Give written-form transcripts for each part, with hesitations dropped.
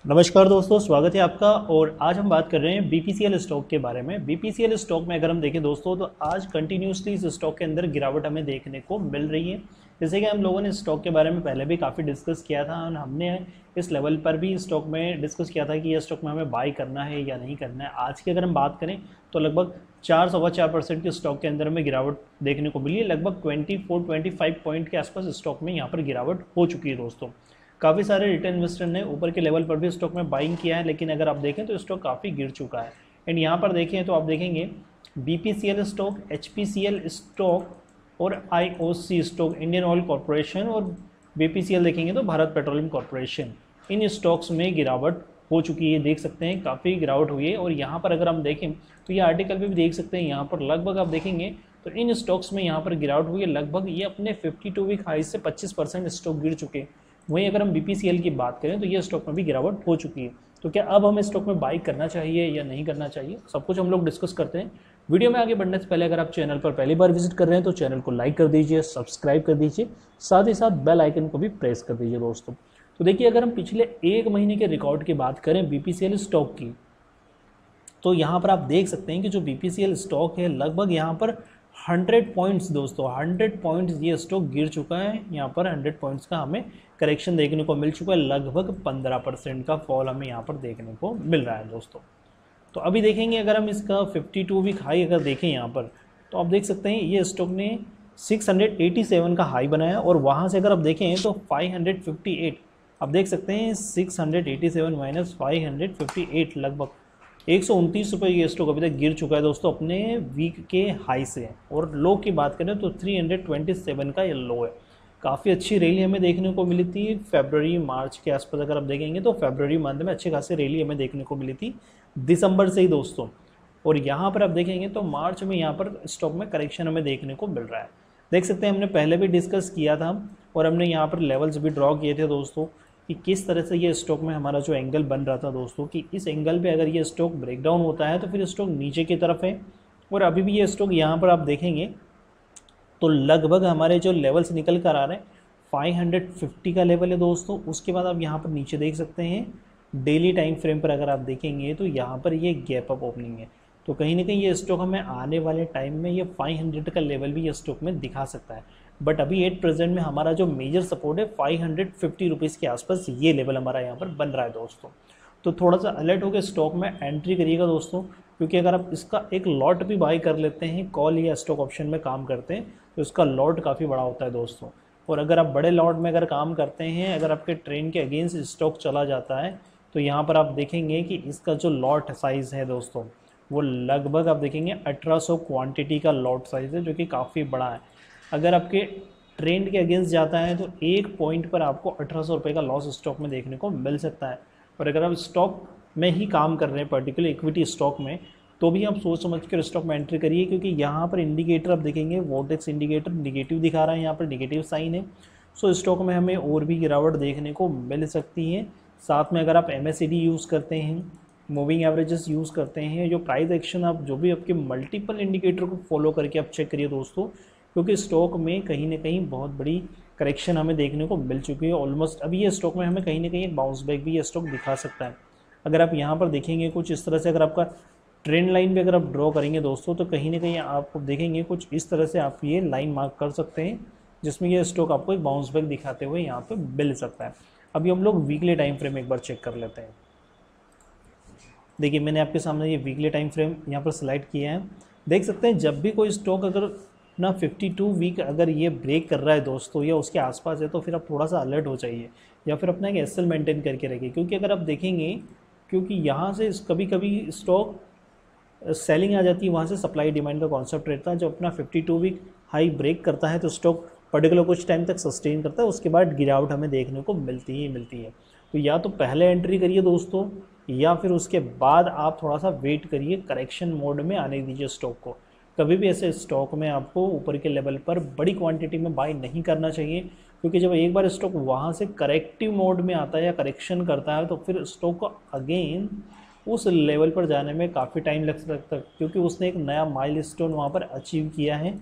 नमस्कार दोस्तों, स्वागत है आपका। और आज हम बात कर रहे हैं बीपीसीएल स्टॉक के बारे में। बीपीसीएल स्टॉक में अगर हम देखें दोस्तों, तो आज कंटिन्यूसली इस स्टॉक के अंदर गिरावट हमें देखने को मिल रही है। जैसे कि हम लोगों ने स्टॉक के बारे में पहले भी काफ़ी डिस्कस किया था और हमने इस लेवल पर भी स्टॉक में डिस्कस किया था कि यह स्टॉक में हमें बाई करना है या नहीं करना है। आज की अगर हम बात करें तो लगभग 4-4.25% के स्टॉक के अंदर हमें गिरावट देखने को मिली है। लगभग 24-25 पॉइंट के आसपास स्टॉक में यहाँ पर गिरावट हो चुकी है दोस्तों। काफ़ी सारे रिटेल इन्वेस्टर ने ऊपर के लेवल पर भी स्टॉक में बाइंग किया है, लेकिन अगर आप देखें तो स्टॉक काफ़ी गिर चुका है। एंड यहाँ पर देखें तो आप देखेंगे बीपीसीएल स्टॉक, एचपीसीएल स्टॉक और IOC stock, Indian oil corporation, और बीपीसीएल देखेंगे तो भारत पेट्रोलियम कॉरपोरेशन, इन स्टॉक्स में गिरावट हो चुकी है। देख सकते हैं काफ़ी गिरावट हुई है। और यहाँ पर अगर हम देखें तो ये आर्टिकल पे भी देख सकते हैं, यहाँ पर लगभग आप देखेंगे तो इन स्टॉक्स में यहाँ पर गिरावट हुई है। लगभग ये अपने 52 वीक हाई से 25% स्टॉक गिर चुके हैं। वहीं अगर हम बीपीसीएल की बात करें तो ये स्टॉक में भी गिरावट हो चुकी है। तो क्या अब हमें स्टॉक में बाई करना चाहिए या नहीं करना चाहिए, सब कुछ हम लोग डिस्कस करते हैं। वीडियो में आगे बढ़ने से पहले अगर आप चैनल पर पहली बार विजिट कर रहे हैं तो चैनल को लाइक कर दीजिए, सब्सक्राइब कर दीजिए, साथ ही साथ बेल आइकन को भी प्रेस कर दीजिए दोस्तों। तो देखिए, अगर हम पिछले एक महीने के रिकॉर्ड की बात करें बीपीसीएल स्टॉक की, तो यहाँ पर आप देख सकते हैं कि जो बीपीसीएल स्टॉक है लगभग यहाँ पर 100 पॉइंट्स दोस्तों, 100 पॉइंट्स ये स्टॉक गिर चुका है। यहाँ पर 100 पॉइंट्स का हमें करेक्शन देखने को मिल चुका है। लगभग 15% का फॉल हमें यहाँ पर देखने को मिल रहा है दोस्तों। तो अभी देखेंगे अगर हम इसका 52 वीक हाई अगर देखें यहाँ पर, तो आप देख सकते हैं ये स्टॉक ने 687 का हाई बनाया और वहाँ से अगर आप देखें तो 558, आप देख सकते हैं 687 माइनस 558, लगभग 129 रुपये ये स्टॉक अभी तक गिर चुका है दोस्तों अपने वीक के हाई से। और लो की बात करें तो 327 का ये लो है। काफ़ी अच्छी रैली हमें देखने को मिली थी फरवरी मार्च के आसपास। अगर आप देखेंगे तो फरवरी मंथ में अच्छी खासी रैली हमें देखने को मिली थी दिसंबर से ही दोस्तों। और यहाँ पर आप देखेंगे तो मार्च में यहाँ पर स्टॉक में करेक्शन हमें देखने को मिल रहा है। देख सकते हैं हमने पहले भी डिस्कस किया था और हमने यहाँ पर लेवल्स भी ड्रॉ किए थे दोस्तों कि किस तरह से ये स्टॉक में हमारा जो एंगल बन रहा था दोस्तों, कि इस एंगल पे अगर ये स्टॉक ब्रेकडाउन होता है तो फिर स्टॉक नीचे की तरफ है। और अभी भी ये स्टॉक यहाँ पर आप देखेंगे तो लगभग हमारे जो लेवल्स निकल कर आ रहे हैं 550 का लेवल है दोस्तों। उसके बाद आप यहाँ पर नीचे देख सकते हैं डेली टाइम फ्रेम पर अगर आप देखेंगे तो यहाँ पर ये गैप अप ओपनिंग है। तो कहीं ना कहीं ये स्टॉक हमें आने वाले टाइम में ये 500 का लेवल भी ये स्टॉक में दिखा सकता है। बट अभी एट प्रेजेंट में हमारा जो मेजर सपोर्ट है 550 रुपीज़ के आसपास ये लेवल हमारा यहाँ पर बन रहा है दोस्तों। तो थोड़ा सा अलर्ट होकर स्टॉक में एंट्री करिएगा दोस्तों, क्योंकि अगर आप इसका एक लॉट भी बाई कर लेते हैं, कॉल या स्टॉक ऑप्शन में काम करते हैं, तो इसका लॉट काफ़ी बड़ा होता है दोस्तों। और अगर आप बड़े लॉट में अगर काम करते हैं, अगर आपके ट्रेंड के अगेंस्ट स्टॉक चला जाता है, तो यहाँ पर आप देखेंगे कि इसका जो लॉट साइज़ है दोस्तों वो लगभग आप देखेंगे 1800 क्वांटिटी का लॉट साइज़ है, जो कि काफ़ी बड़ा है। अगर आपके ट्रेंड के अगेंस्ट जाता है तो एक पॉइंट पर आपको 1800 रुपये का लॉस स्टॉक में देखने को मिल सकता है। और अगर आप स्टॉक में ही काम कर रहे हैं, पर्टिकुलर इक्विटी स्टॉक में, तो भी आप सोच समझ कर स्टॉक में एंट्री करिए, क्योंकि यहाँ पर इंडिकेटर आप देखेंगे वोटेक्स इंडिकेटर निगेटिव दिखा रहा है, यहाँ पर निगेटिव साइन है। सो स्टॉक में हमें और भी गिरावट देखने को मिल सकती है। साथ में अगर आप MACD यूज़ करते हैं, मूविंग एवरेजेस यूज़ करते हैं, जो प्राइस एक्शन आप जो भी आपके मल्टीपल इंडिकेटर को फॉलो करके आप चेक करिए दोस्तों, क्योंकि स्टॉक में कहीं ना कहीं बहुत बड़ी करेक्शन हमें देखने को मिल चुकी है ऑलमोस्ट। अभी ये स्टॉक में हमें कहीं ना कहीं एक बाउंस बैक भी ये स्टॉक दिखा सकता है। अगर आप यहाँ पर देखेंगे कुछ इस तरह से, अगर आपका ट्रेंड लाइन भी अगर आप ड्रॉ करेंगे दोस्तों, तो कहीं ना कहीं आप देखेंगे कुछ इस तरह से आप ये लाइन मार्क कर सकते हैं, जिसमें ये स्टॉक आपको एक बाउंस बैक दिखाते हुए यहाँ पर मिल सकता है। अभी हम लोग वीकली टाइम फ्रेम एक बार चेक कर लेते हैं। देखिए, मैंने आपके सामने ये वीकली टाइम फ्रेम यहाँ पर स्लाइड किया है। देख सकते हैं जब भी कोई स्टॉक अगर ना 52 वीक अगर ये ब्रेक कर रहा है दोस्तों या उसके आसपास है, तो फिर आप थोड़ा सा अलर्ट हो जाइए या फिर अपना एक SL मेंटेन करके रखिए। क्योंकि अगर आप देखेंगे, क्योंकि यहाँ से कभी कभी स्टॉक सेलिंग आ जाती है, वहाँ से सप्लाई डिमांड का कॉन्सेप्ट रहता है। जब अपना 52 वीक हाई ब्रेक करता है तो स्टॉक पर्टिकुलर कुछ टाइम तक सस्टेन करता है, उसके बाद गिरावट हमें देखने को मिलती है। तो या तो पहले एंट्री करिए दोस्तों, या फिर उसके बाद आप थोड़ा सा वेट करिए, करेक्शन मोड में आने दीजिए स्टॉक को। कभी भी ऐसे स्टॉक में आपको ऊपर के लेवल पर बड़ी क्वांटिटी में बाई नहीं करना चाहिए, क्योंकि जब एक बार स्टॉक वहाँ से करेक्टिव मोड में आता है या करेक्शन करता है, तो फिर स्टॉक को अगेन उस लेवल पर जाने में काफ़ी टाइम लग सकता है, क्योंकि उसने एक नया माइलस्टोन वहाँ पर अचीव किया है।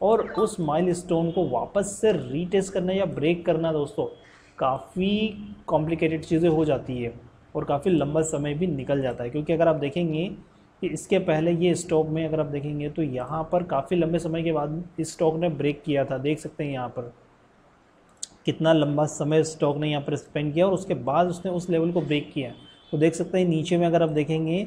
और उस माइलस्टोन को वापस से रीटेस्ट करना या ब्रेक करना दोस्तों काफ़ी कॉम्प्लिकेटेड चीज़ें हो जाती है। और काफ़ी लंबा समय भी निकल जाता है, क्योंकि अगर आप देखेंगे कि इसके पहले ये स्टॉक में अगर आप देखेंगे तो यहाँ पर काफ़ी लंबे समय के बाद इस स्टॉक ने ब्रेक किया था। देख सकते हैं यहाँ पर कितना लंबा समय स्टॉक ने यहाँ पर स्पेंड किया और उसके बाद उसने उस लेवल को ब्रेक किया। तो देख सकते हैं नीचे में अगर आप देखेंगे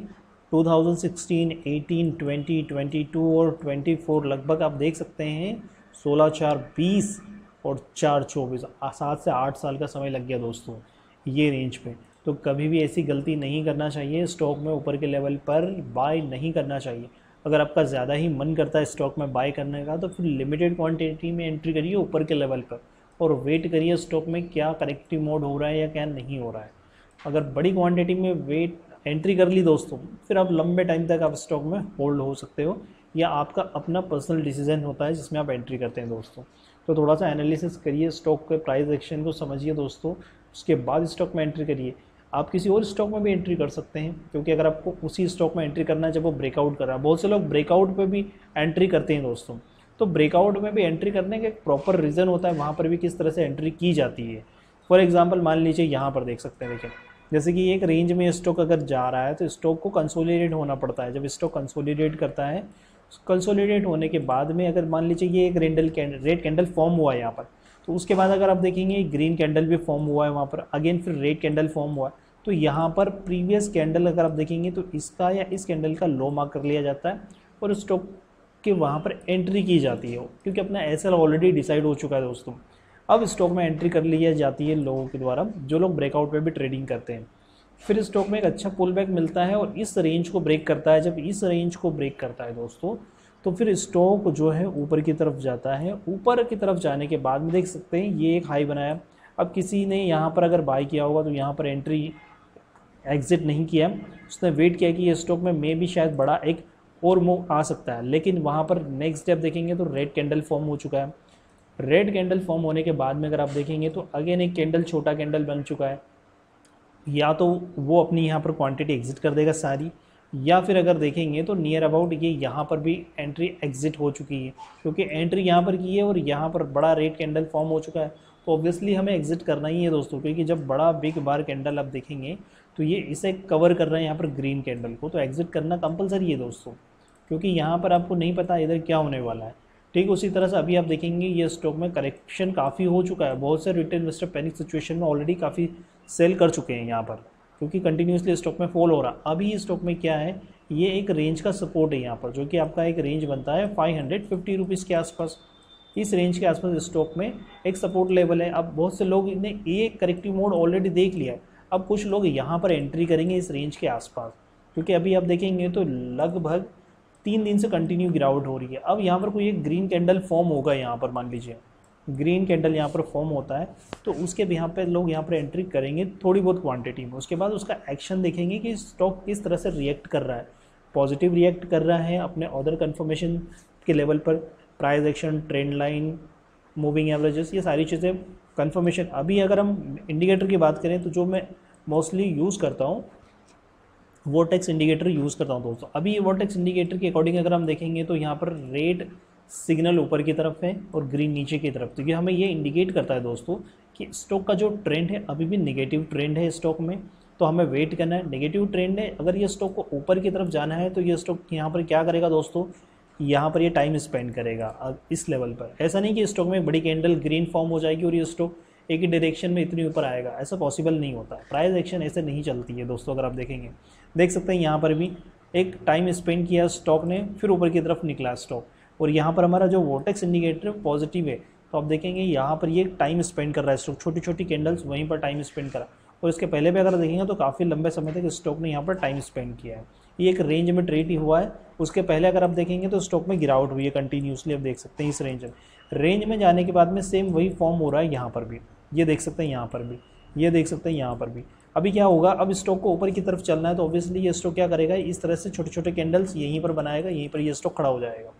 2016, 18, 20, 22 और 24 लगभग आप देख सकते हैं 16, 4, 20 और 4, 24 7 से 8 साल का समय लग गया दोस्तों ये रेंज पे। तो कभी भी ऐसी गलती नहीं करना चाहिए, स्टॉक में ऊपर के लेवल पर बाय नहीं करना चाहिए। अगर आपका ज़्यादा ही मन करता है स्टॉक में बाय करने का तो फिर लिमिटेड क्वांटिटी में एंट्री करिए ऊपर के लेवल पर और वेट करिए स्टॉक में क्या करेक्टिव मोड हो रहा है या क्या नहीं हो रहा है। अगर बड़ी क्वांटिटी में वेट एंट्री कर ली दोस्तों फिर आप लंबे टाइम तक आप स्टॉक में होल्ड हो सकते हो, या आपका अपना पर्सनल डिसीजन होता है जिसमें आप एंट्री करते हैं दोस्तों। तो थोड़ा सा एनालिसिस करिए, स्टॉक के प्राइस एक्शन को समझिए दोस्तों, उसके बाद स्टॉक में एंट्री करिए। आप किसी और स्टॉक में भी एंट्री कर सकते हैं, क्योंकि अगर आपको उसी स्टॉक में एंट्री करना है जब वो ब्रेकआउट कर रहा है। बहुत से लोग ब्रेकआउट पे भी एंट्री करते हैं दोस्तों, तो ब्रेकआउट में भी एंट्री करने का एक प्रॉपर रीज़न होता है, वहाँ पर भी किस तरह से एंट्री की जाती है। फॉर एग्जांपल मान लीजिए यहाँ पर देख सकते हैं, देखिए जैसे कि एक रेंज में स्टॉक अगर जा रहा है तो स्टॉक को कंसोलिडेट होना पड़ता है। जब स्टॉक कंसोलिडेट करता है, कंसोलिडेट होने के बाद में अगर मान लीजिए ये एक रेड कैंडल फॉर्म हुआ है यहाँ पर, तो उसके बाद अगर आप देखेंगे ग्रीन कैंडल भी फॉर्म हुआ है वहाँ पर, अगेन फिर रेड कैंडल फॉर्म हुआ है, तो यहाँ पर प्रीवियस कैंडल अगर आप देखेंगे तो इसका या इस कैंडल का लो मार्क कर लिया जाता है और स्टॉक के वहाँ पर एंट्री की जाती है, क्योंकि अपना एसएल ऑलरेडी डिसाइड हो चुका है दोस्तों। अब स्टॉक में एंट्री कर ली जाती है लोगों के द्वारा जो लोग ब्रेकआउट पे भी ट्रेडिंग करते हैं। फिर स्टॉक में एक अच्छा पुल बैक मिलता है और इस रेंज को ब्रेक करता है। जब इस रेंज को ब्रेक करता है दोस्तों तो फिर स्टॉक जो है ऊपर की तरफ जाता है। ऊपर की तरफ जाने के बाद में देख सकते हैं ये एक हाई बनाया। अब किसी ने यहाँ पर अगर बाय किया होगा तो यहाँ पर एंट्री एग्जिट नहीं किया, उसने वेट किया कि ये स्टॉक में मे भी शायद बड़ा एक और मूव आ सकता है, लेकिन वहाँ पर नेक्स्ट स्टेप देखेंगे तो रेड कैंडल फॉर्म हो चुका है। रेड कैंडल फॉर्म होने के बाद में अगर आप देखेंगे तो अगेन एक कैंडल छोटा कैंडल बन चुका है। या तो वो अपनी यहाँ पर क्वांटिटी एग्जिट कर देगा सारी, या फिर अगर देखेंगे तो नियर अबाउट ये यहाँ पर भी एंट्री एग्जिट हो चुकी है, क्योंकि एंट्री यहाँ पर की है और यहाँ पर बड़ा रेड कैंडल फॉर्म हो चुका है। तो ऑब्वियसली हमें एग्जिट करना ही है दोस्तों, क्योंकि जब बड़ा बिग बार कैंडल आप देखेंगे तो ये इसे कवर कर रहे हैं यहाँ पर ग्रीन कैंडल को, तो एग्जिट करना कंपलसरी है दोस्तों, क्योंकि यहाँ पर आपको नहीं पता इधर क्या होने वाला है। ठीक उसी तरह से अभी आप देखेंगे ये स्टॉक में करेक्शन काफ़ी हो चुका है। बहुत से रिटेल इन्वेस्टर पैनिक सिचुएशन में ऑलरेडी काफ़ी सेल कर चुके हैं यहाँ पर, क्योंकि कंटिन्यूसली स्टॉक में फॉल हो रहा। अभी इस स्टॉक में क्या है, ये एक रेंज का सपोर्ट है यहाँ पर, जो कि आपका एक रेंज बनता है 550 रुपीज़ के आसपास। इस रेंज के आसपास स्टॉक में एक सपोर्ट लेवल है। अब बहुत से लोग ने एक करेक्टिव मोड ऑलरेडी देख लिया है, अब कुछ लोग यहाँ पर एंट्री करेंगे इस रेंज के आसपास, क्योंकि अभी आप देखेंगे तो लगभग 3 दिन से कंटिन्यू गिरावट हो रही है। अब यहाँ पर कोई एक ग्रीन कैंडल फॉर्म होगा, यहाँ पर मान लीजिए ग्रीन कैंडल यहाँ पर फॉर्म होता है, तो उसके यहाँ पे लोग यहाँ पर एंट्री करेंगे थोड़ी बहुत क्वांटिटी में। उसके बाद उसका एक्शन देखेंगे कि स्टॉक किस तरह से रिएक्ट कर रहा है, पॉजिटिव रिएक्ट कर रहा है अपने ऑर्डर कन्फर्मेशन के लेवल पर, price action, trend line, moving averages, ये सारी चीज़ें कन्फर्मेशन। अभी अगर हम इंडिकेटर की बात करें तो जो मैं मोस्टली यूज़ करता हूँ वोटेक्स इंडिकेटर यूज़ करता हूँ दोस्तों। अभी वोटेक्स इंडिकेटर के अकॉर्डिंग अगर हम देखेंगे तो यहाँ पर रेड सिग्नल ऊपर की तरफ है और ग्रीन नीचे की तरफ, तो ये हमें ये इंडिकेट करता है दोस्तों कि स्टॉक का जो ट्रेंड है अभी भी नेगेटिव ट्रेंड है स्टॉक में, तो हमें वेट करना है। नेगेटिव ट्रेंड है, अगर ये स्टॉक को ऊपर की तरफ जाना है तो ये स्टॉक यहाँ पर क्या करेगा दोस्तों, यहाँ पर ये टाइम स्पेंड करेगा इस लेवल पर। ऐसा नहीं कि स्टॉक में बड़ी कैंडल ग्रीन फॉर्म हो जाएगी और ये स्टॉक एक ही डायरेक्शन में इतनी ऊपर आएगा, ऐसा पॉसिबल नहीं होता। प्राइस एक्शन ऐसे नहीं चलती है दोस्तों। अगर आप देखेंगे देख सकते हैं यहाँ पर भी एक टाइम स्पेंड किया स्टॉक ने, फिर ऊपर की तरफ निकला स्टॉक, और यहाँ पर हमारा जो वोटेक्स इंडिकेटर पॉजिटिव है, तो आप देखेंगे यहाँ पर ये टाइम स्पेंड कर रहा है स्टॉक, छोटी छोटी कैंडल्स वहीं पर टाइम स्पेंड करा। और इसके पहले भी अगर देखेंगे तो काफ़ी लंबे समय तक स्टॉक ने यहाँ पर टाइम स्पेंड किया है। ये एक रेंज में ट्रेड ही हुआ है। उसके पहले अगर आप देखेंगे तो स्टॉक में गिरावट हुई है कंटिन्यूसली, आप देख सकते हैं इस रेंज में जाने के बाद में सेम वही फॉर्म हो रहा है यहाँ पर भी, ये देख सकते हैं यहाँ पर भी, ये देख सकते हैं यहाँ पर भी। अभी क्या होगा, अब स्टॉक को ऊपर की तरफ चलना है तो ऑब्वियसली ये स्टॉक क्या करेगा, इस तरह से छोटे छोटे कैंडल्स यहीं पर बनाएगा, यहीं पर ये स्टॉक खड़ा हो जाएगा।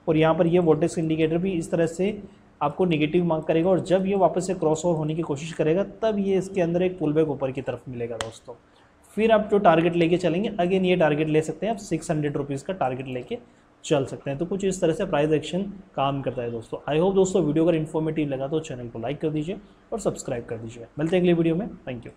और यहाँ पर ये वोटेक्स इंडिकेटर भी इस तरह से आपको नेगेटिव मार्क करेगा, और जब ये वापस से क्रॉस ओवर होने की कोशिश करेगा तब ये इसके अंदर एक पुल बैक ऊपर की तरफ मिलेगा दोस्तों। फिर आप जो टारगेट लेके चलेंगे, अगेन ये टारगेट ले सकते हैं आप 600 रुपीज़ का टारगेट लेके चल सकते हैं। तो कुछ इस तरह से प्राइस एक्शन काम करता है दोस्तों। आई होप दोस्तों वीडियो अगर इन्फॉर्मेटिव लगा तो चैनल को लाइक कर दीजिए और सब्सक्राइब कर दीजिए। मिलते हैं अगली वीडियो में, थैंक यू।